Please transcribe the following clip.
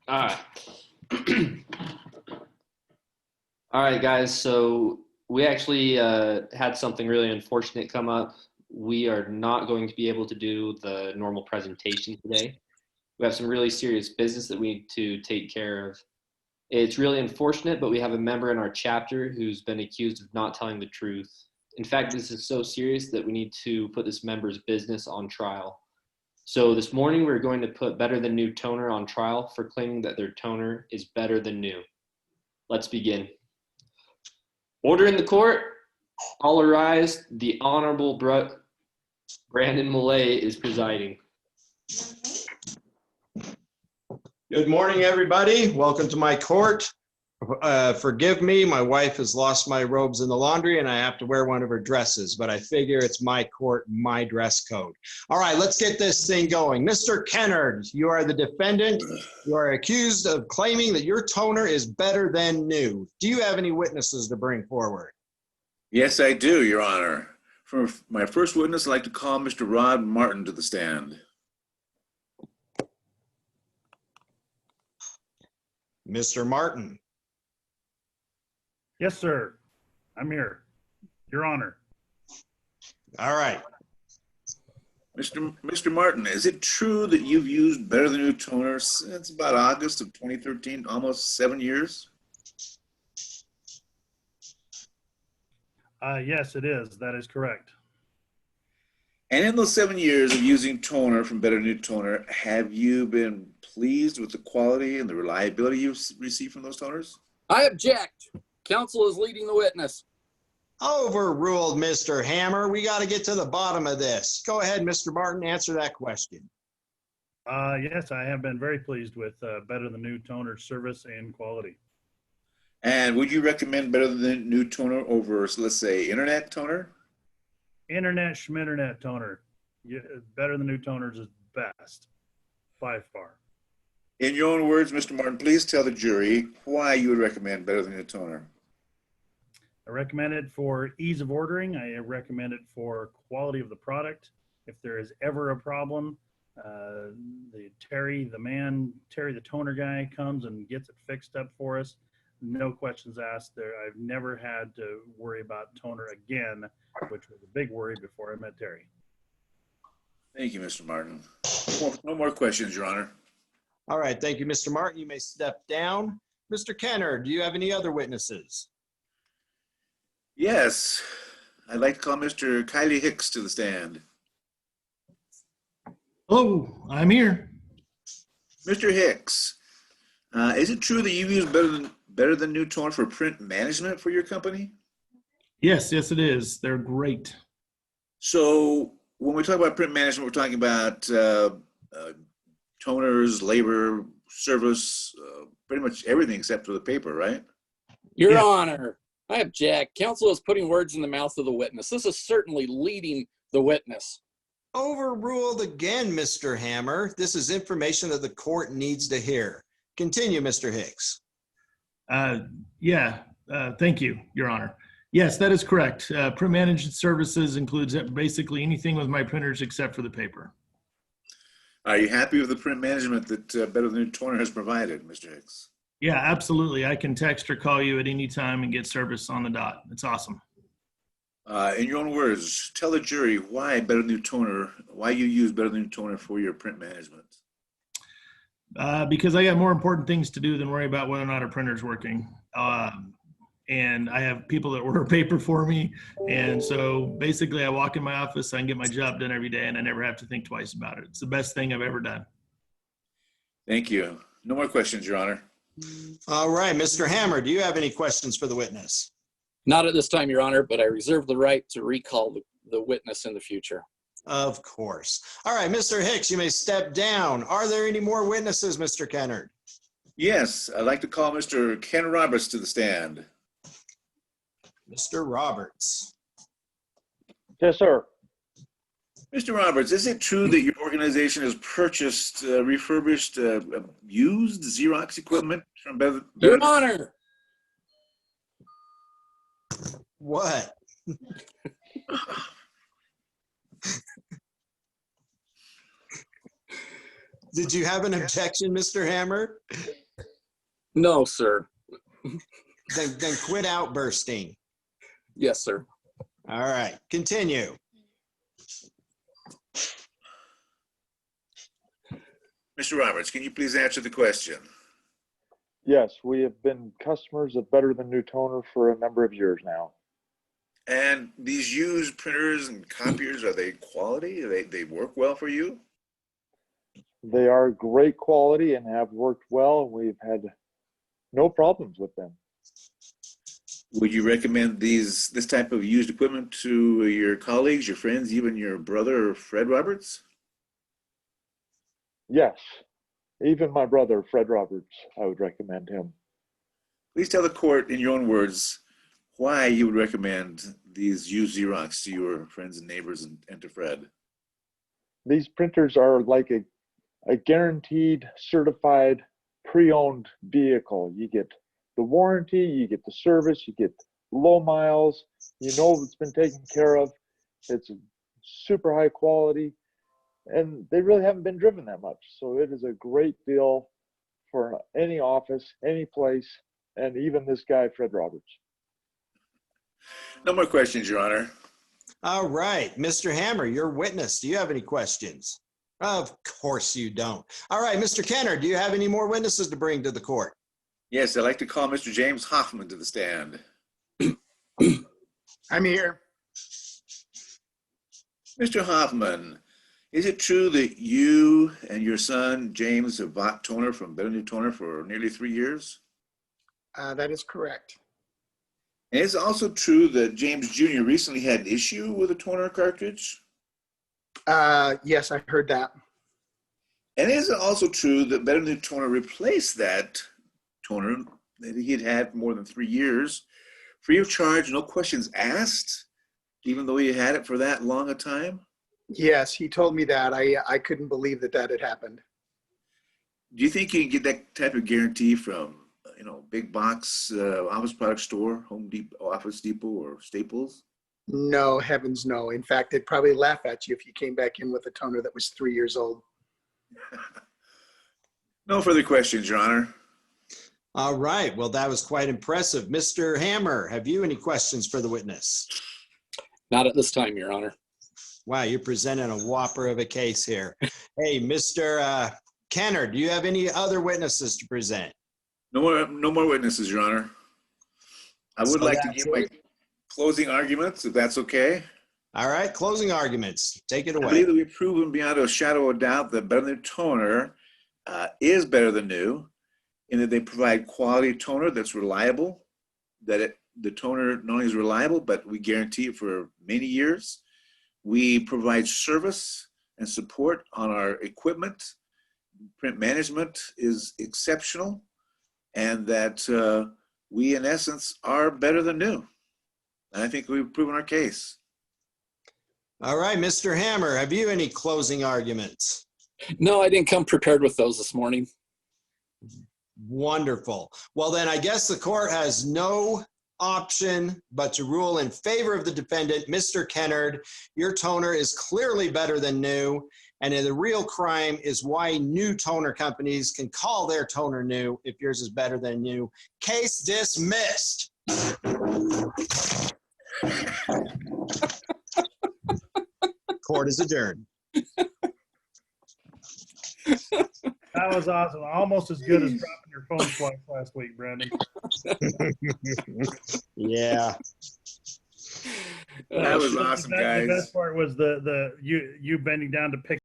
All right. All right, guys. So we actually had something really unfortunate come up. We are not going to be able to do the normal presentation today. We have some really serious business that we need to take care of. It's really unfortunate, but we have a member in our chapter who's been accused of not telling the truth. In fact, this is so serious that we need to put this member's business on trial. So this morning, we're going to put Better Than New Toner on trial for claiming that their toner is better than new. Let's begin. Order in the court. All arise. The Honorable Brandon Millay is presiding. Good morning, everybody. Welcome to my court. Forgive me, my wife has lost my robes in the laundry and I have to wear one of her dresses, but I figure it's my court, my dress code. All right, let's get this thing going. Mr. Kennard, you are the defendant. You are accused of claiming that your toner is better than new. Do you have any witnesses to bring forward? Yes, I do, Your Honor. For my first witness, I'd like to call Mr. Rod Martin to the stand. Mr. Martin. Yes, sir. I'm here. Your Honor. All right. Mr. Martin, is it true that you've used Better Than New Toner since about August of 2013, almost 7 years? Yes, it is. That is correct. And in those 7 years of using toner from Better Than New Toner, have you been pleased with the quality and the reliability you've received from those toners? I object. Counsel is leading the witness. Overruled, Mr. Hammer. We got to get to the bottom of this. Go ahead, Mr. Martin, answer that question. Yes, I have been very pleased with Better Than New Toner service and quality. And would you recommend Better Than New Toner over, so let's say, Internet Toner? Internet schminternet toner. Better Than New Toners is best, by far. In your own words, Mr. Martin, please tell the jury why you would recommend Better Than New Toner. I recommend it for ease of ordering. I recommend it for quality of the product. If there is ever a problem, Terry the toner guy comes and gets it fixed up for us. No questions asked there. I've never had to worry about toner again, which was a big worry before I met Terry. Thank you, Mr. Martin. No more questions, Your Honor. All right, thank you, Mr. Martin. You may step down. Mr. Kenner, do you have any other witnesses? Yes, I'd like to call Mr. Kylie Hicks to the stand. Hello, I'm here. Mr. Hicks, is it true that you use Better Than New Toner for print management for your company? Yes, it is. They're great. So when we talk about print management, we're talking about toners, labor, service, pretty much everything except for the paper, right? Your Honor, I object. Counsel is putting words in the mouth of the witness. This is certainly leading the witness. Overruled again, Mr. Hammer. This is information that the court needs to hear. Continue, Mr. Hicks. Thank you, Your Honor. Yes, that is correct. Print management services includes basically anything with my printers except for the paper. Are you happy with the print management that Better Than New Toner has provided, Mr. Hicks? Yeah, absolutely. I can text or call you at any time and get service on the dot. It's awesome. In your own words, tell the jury why you use Better Than New Toner for your print management. Because I got more important things to do than worry about whether or not a printer's working. And I have people that order paper for me. And so basically I walk in my office, I can get my job done every day and I never have to think twice about it. It's the best thing I've ever done. Thank you. No more questions, Your Honor. All right, Mr. Hammer, do you have any questions for the witness? Not at this time, Your Honor, but I reserve the right to recall the witness in the future. Of course. All right, Mr. Hicks, you may step down. Are there any more witnesses, Mr. Kennard? Yes, I'd like to call Mr. Ken Roberts to the stand. Mr. Roberts. Yes, sir. Mr. Roberts, is it true that your organization has purchased refurbished used Xerox equipment from Better? Your Honor. What? Did you have an objection, Mr. Hammer? No, sir. Then quit outbursting. Yes, sir. All right, continue. Mr. Roberts, can you please answer the question? Yes, we have been customers of Better Than New Toner for a number of years now. And these used printers and copiers, are they quality? They work well for you? They are great quality and have worked well. We've had no problems with them. Would you recommend this type of used equipment to your colleagues, your friends, even your brother, Fred Roberts? Yes, even my brother, Fred Roberts, I would recommend him. Please tell the court in your own words why you would recommend these used Xerox to your friends and neighbors and to Fred. These printers are like a guaranteed, certified, pre-owned vehicle. You get the warranty, you get the service, you get low miles, you know it's been taken care of, it's super high quality, and they really haven't been driven that much. So it is a great deal for any office, any place, and even this guy, Fred Roberts. No more questions, Your Honor. All right, Mr. Hammer, your witness. Do you have any questions? Of course you don't. All right, Mr. Kenner, do you have any more witnesses to bring to the court? Yes, I'd like to call Mr. James Hoffman to the stand. I'm here. Mr. Hoffman, is it true that you and your son, James, have bought toner from Better New Toner for nearly 3 years? That is correct. And is it also true that James Jr. recently had an issue with a toner cartridge? Yes, I heard that. And is it also true that Better New Toner replaced that toner that he had for more than 3 years, free of charge, no questions asked, even though he had it for that long a time? Yes, he told me that. I couldn't believe that had happened. Do you think you can get that type of guarantee from, big box office product store, Home Depot, Office Depot, or Staples? No, heavens no. In fact, they'd probably laugh at you if you came back in with a toner that was 3 years old. No further questions, Your Honor. All right, well, that was quite impressive. Mr. Hammer, have you any questions for the witness? Not at this time, Your Honor. Wow, you're presenting a whopper of a case here. Hey, Mr. Kenner, do you have any other witnesses to present? No more witnesses, Your Honor. I would like to give my closing arguments, if that's okay. All right, closing arguments. Take it away. I believe that we've proven beyond a shadow of doubt that Better Than Toner is better than new, in that they provide quality toner that's reliable, that the toner not only is reliable, but we guarantee it for many years. We provide service and support on our equipment. Print management is exceptional, and that we, in essence, are better than new. And I think we've proven our case. All right, Mr. Hammer, have you any closing arguments? No, I didn't come prepared with those this morning. Wonderful. Well, then I guess the court has no option but to rule in favor of the defendant, Mr. Kennard. Your toner is clearly better than new, and the real crime is why new toner companies can call their toner new if yours is better than new. Case dismissed. Court is adjourned. That was awesome. Almost as good as dropping your phone twice last week, Brandon. Yeah. That was awesome, guys. The best part was you bending down to pick